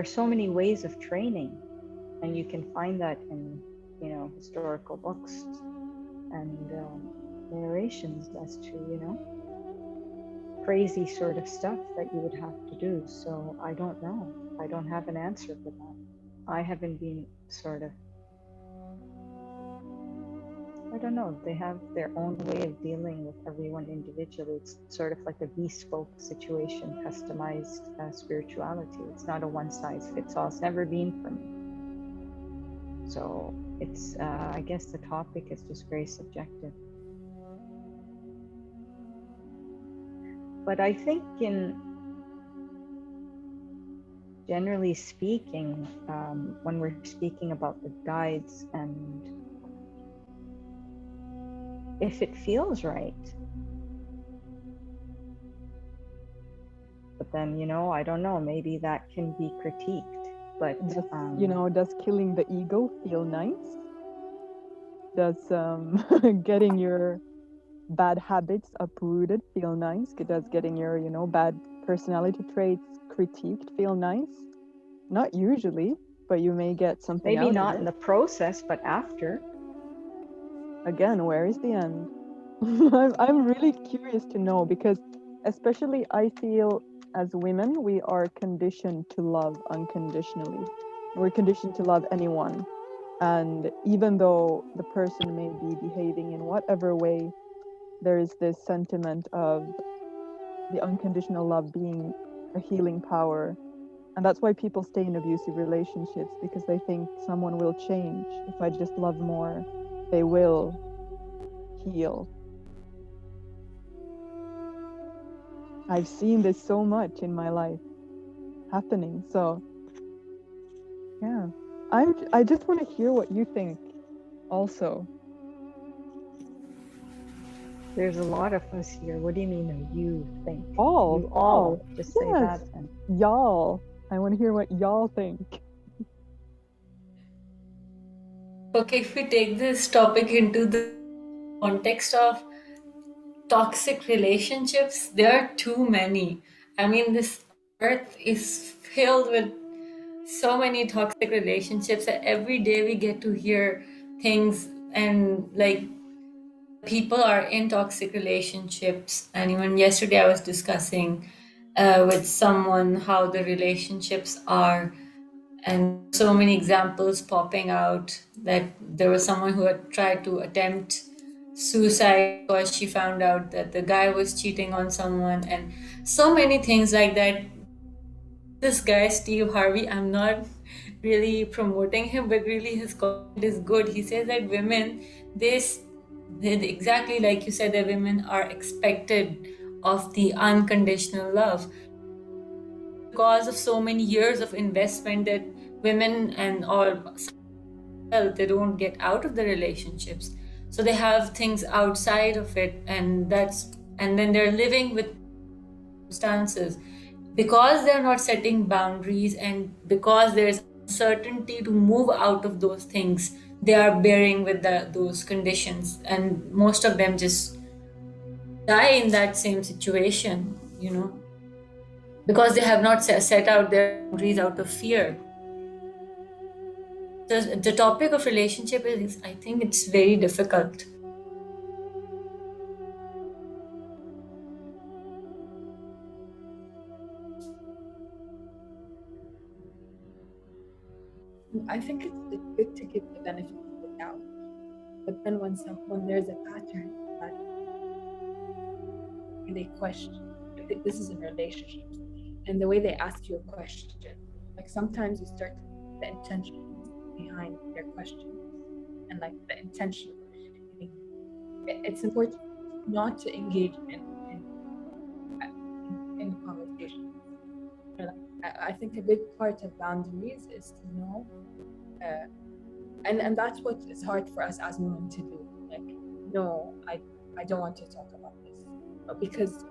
so many ways of training, and you can find that in, you know, historical books and narrations as to, you know, crazy sort of stuff that you would have to do. So I don't know. I don't have an answer for that. I haven't been sort of, I don't know. They have their own way of dealing with everyone individually. It's sort of like a bespoke situation, customized spirituality. It's not a one size fits all. It's never been for me. So it's, I guess the topic is just very subjective. But I think generally speaking, when we're speaking about the guides, and if it feels right, but then, I don't know, maybe that can be critiqued, but Does killing the ego feel nice? Does getting your bad habits uprooted feel nice? Does getting your, bad personality traits critiqued feel nice? Not usually, but you may get something maybe out not of in it. the process, but after. Again, where is the end? I'm really curious to know, because especially I feel as women, we are conditioned to love unconditionally. We're conditioned to love anyone. And even though the person may be behaving in whatever way, there is this sentiment of the unconditional love being a healing power. And that's why people stay in abusive relationships, because they think someone will change. If I just love more, they will heal. I've seen this so much in my life happening. So yeah, I just want to hear what you think also. There's a lot of us here. What do you mean you think? All. You all. Just say Yes. that then. Y'all. I want to hear what y'all think. Okay, if we take this topic into the context of toxic relationships, there are too many. I mean, this earth is filled with so many toxic relationships that every day we get to hear things, and like people are in toxic relationships. And even yesterday I was discussing with someone how the relationships are, and so many examples popping out, that there was someone who had tried to attempt suicide because she found out that the guy was cheating on someone, and so many things like that. This guy Steve Harvey, I'm not really promoting him, but really his content is good. He says that women, they exactly like you said, that women are expected of the unconditional love because of so many years of investment that women and or they don't get out of the relationships, so they have things outside of it, and then they're living with circumstances because they're not setting boundaries, and because there's uncertainty to move out of those things, they are bearing with those conditions, and most of them just die in that same situation, because they have not set out their boundaries out of fear. The topic of relationship is, I think it's very difficult. I think it's good to give the benefit of the doubt, but then when there's a pattern that they question, I think this is in relationships, and the way they ask you a question, like sometimes you start to the intention behind their question, and like the intention. It's important not to engage in conversation. I think a big part of boundaries is to know, and that's what is hard for us as women to do. Like, no, I don't want to talk about this, because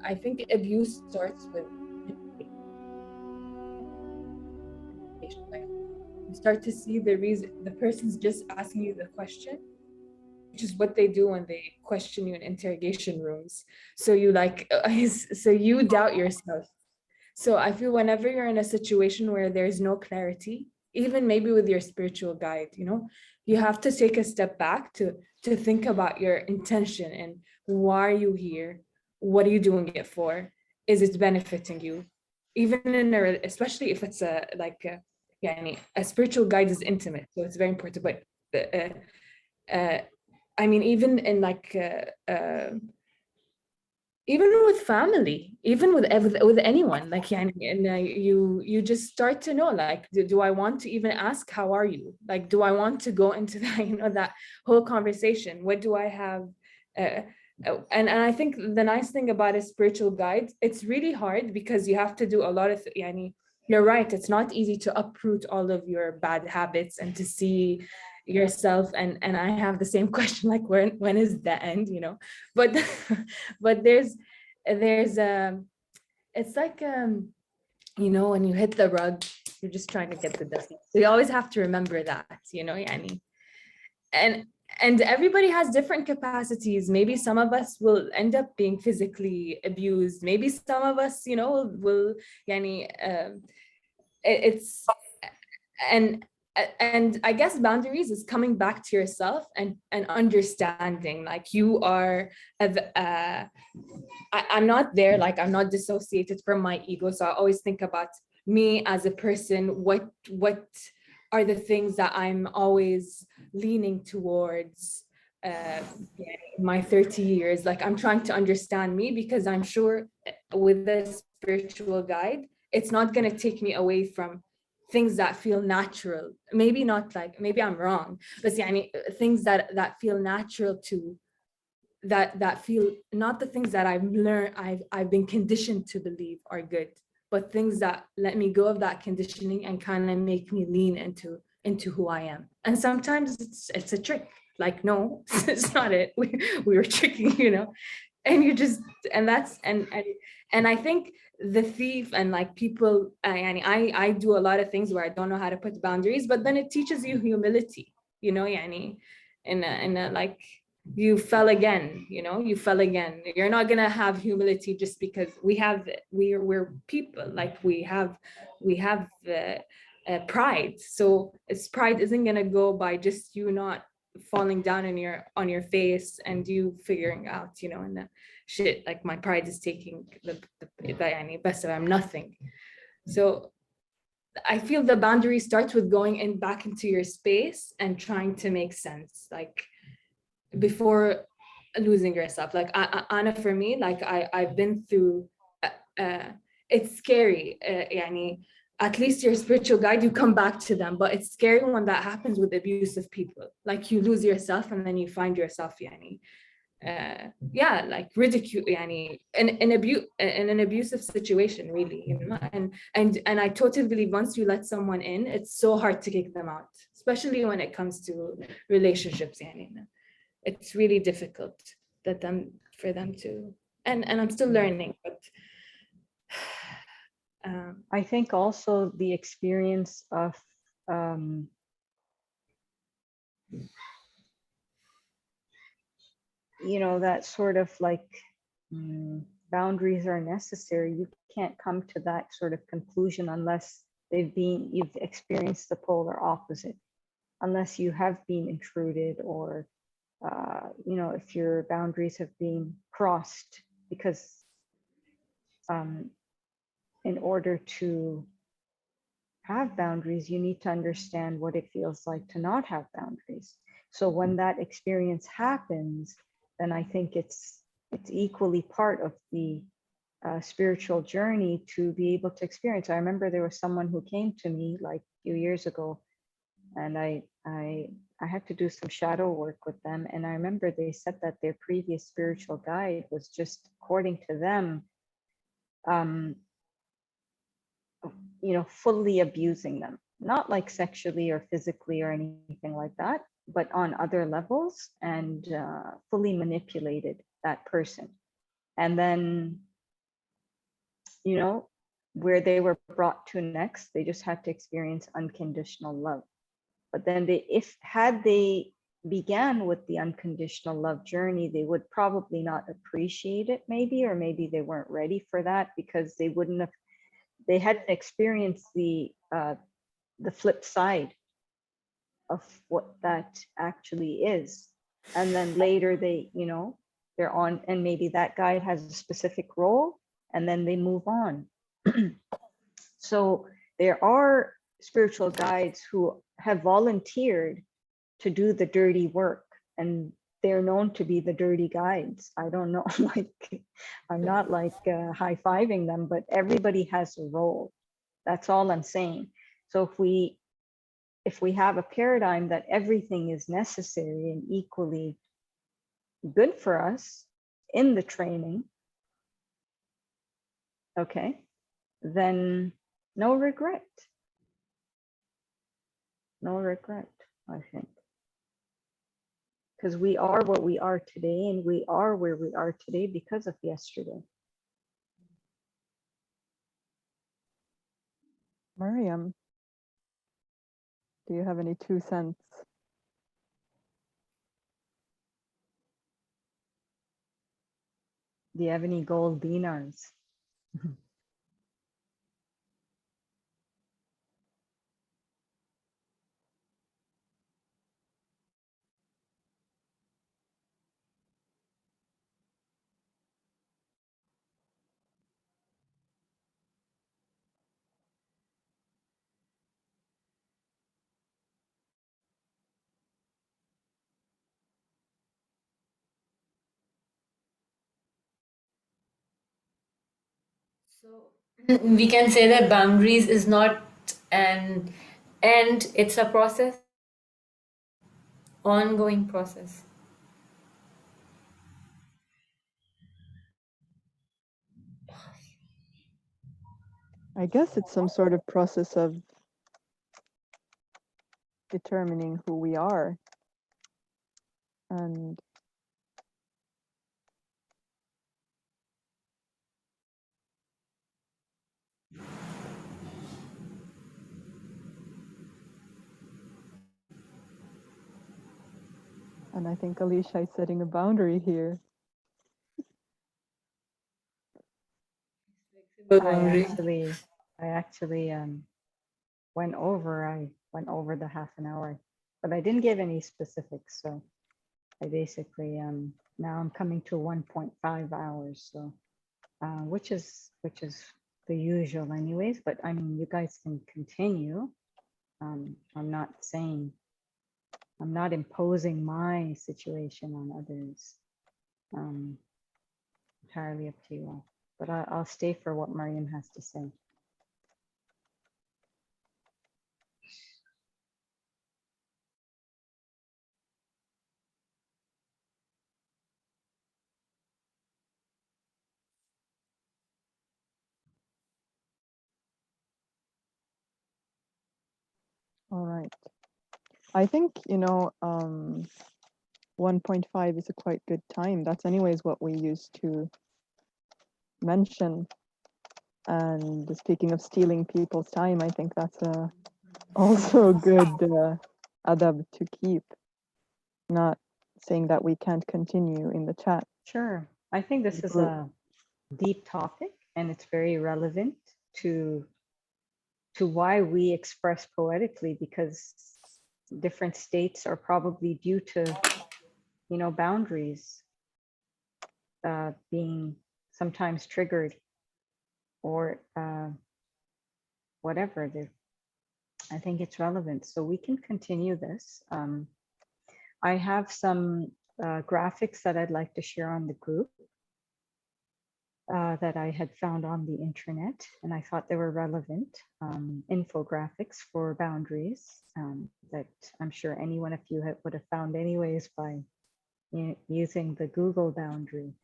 I think abuse starts with like you start to see the reason the person's just asking you the question, which is what they do when they question you in interrogation rooms. So you so you doubt yourself. So I feel whenever you're in a situation where there's no clarity, even maybe with your spiritual guide, you have to take a step back to think about your intention and why are you here? What are you doing it for? Is it benefiting you? Even especially if it's a spiritual guide is intimate, so it's very important. But I mean, even in even with family, even with anyone, and you just start to know, like, do I want to even ask how are you? Like, do I want to go into that that whole conversation? What do I have? and I think the nice thing about a spiritual guide, it's really hard because you have to do a lot of, yani, you're right, it's not easy to uproot all of your bad habits and to see yourself, and I have the same question, like when is the end, you know? But but there's it's like you know, when you hit the rug, you're just trying to get the dust. So you always have to remember that, you know, yani. And everybody has different capacities. Maybe some of us will end up being physically abused. Maybe some of us, you know, will yani, it's and I guess boundaries is coming back to yourself and understanding, like, you are I'm not there, like I'm not dissociated from my ego. So I always think about me as a person. What are the things that I'm always leaning towards in my 30 years? Like, I'm trying to understand me, because I'm sure with the spiritual guide, it's not going to take me away from things that feel natural. Maybe not, like, maybe I'm wrong, but yani, things that feel natural to that feel, not the things that I've learned, I've been conditioned to believe are good, but things that let me go of that conditioning and kind of make me lean into who I am. And sometimes it's a trick. Like, no, it's not it. We were tricking, you know, and you just, and that's, and I think the thief and like people, I do a lot of things where I don't know how to put boundaries, but then it teaches you humility, you know, yani, in a like, you fell again, you know, you fell again. You're not gonna have humility just because we're people, like we have pride. So it's pride isn't gonna go by just you not falling down on your face and you figuring out, you know, and the shit, like my pride is taking the best of I'm nothing. So I feel the boundary starts with going in back into your space and trying to make sense, like, before losing yourself. Like Anna, for me, like I've been through it's scary, yani, at least your spiritual guide, you come back to them, but it's scary when that happens with abusive people. Like, you lose yourself and then you find yourself, yani, yeah, like ridicule, yani, in an abusive situation, really, you know. And I totally believe once you let someone in, it's so hard to kick them out, especially when it comes to relationships, yani. It's really difficult for them to, and I'm still learning, but I think also the experience of you know, that sort of like boundaries are necessary. You can't come to that sort of conclusion unless you've experienced the polar opposite, unless you have been intruded, or you know, if your boundaries have been crossed, because in order to have boundaries, you need to understand what it feels like to not have boundaries. So when that experience happens, then I think it's equally part of the spiritual journey to be able to experience. I remember there was someone who came to me like a few years ago, and I had to do some shadow work with them. And I remember they said that their previous spiritual guide was just, according to them, you know, fully abusing them, not like sexually or physically or anything like that, but on other levels, and fully manipulated that person. And then, you know, where they were brought to next, they just had to experience unconditional love. But then had they began with the unconditional love journey, they would probably not appreciate it, maybe, or maybe they weren't ready for that, because they hadn't experienced the flip side of what that actually is. And then later they, you know, they're on, and maybe that guide has a specific role, and then they move on. So there are spiritual guides who have volunteered to do the dirty work, and they're known to be the dirty guides. I don't know, like, I'm not like high-fiving them, but everybody has a role. That's all I'm saying. So if we have a paradigm that everything is necessary and equally good for us, in the training, okay, then no regret. No regret, I think. Because we are what we are today, and we are where we are today because of yesterday. Mariam, do you have any 2 cents? Do you have any gold dinars? So we can say that boundaries is not an end, it's a process, ongoing process. I guess it's some sort of process of determining who we are. And I think Alicia is setting a boundary here. Boundary. I actually went over. I went over the half an hour, but I didn't give any specifics. So I basically now I'm coming to 1.5 hours. So which is the usual anyways. But I mean, you guys can continue. I'm not saying, I'm not imposing my situation on others. Entirely up to you all. But I'll stay for what Mariam has to say. All right. I think, 1.5 is a quite good time. That's anyways what we used to mention. And speaking of stealing people's time, I think that's also a good adab to keep. Not saying that we can't continue in the chat. Sure. I think this is a deep topic, and it's very relevant to why we express poetically, because different states are probably due to, boundaries being sometimes triggered, or whatever. I think it's relevant. So we can continue this. I have some graphics that I'd like to share on the group that I had found on the internet, and I thought they were relevant infographics for boundaries that I'm sure any one of you would have found anyways by using the Google boundary.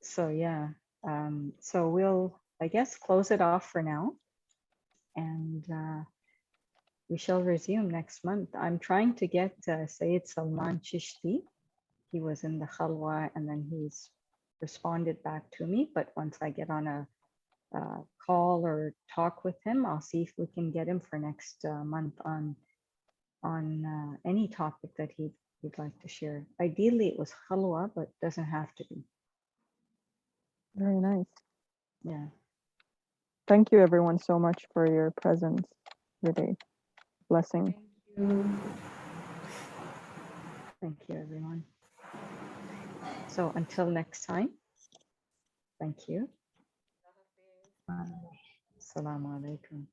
So yeah, so we'll, I guess, close it off for now, and we shall resume next month. I'm trying to get Sayyid Salman Chishti. He was in the Khalwa, and then he's responded back to me. But once I get on a call or talk with him, I'll see if we can get him for next month on any topic that he'd like to share. Ideally, it was Khalwa, but doesn't have to be. Very nice. Yeah. Thank you everyone so much for your presence today. Blessing. Thank you, everyone. So until next time, thank you. Assalamu alaikum.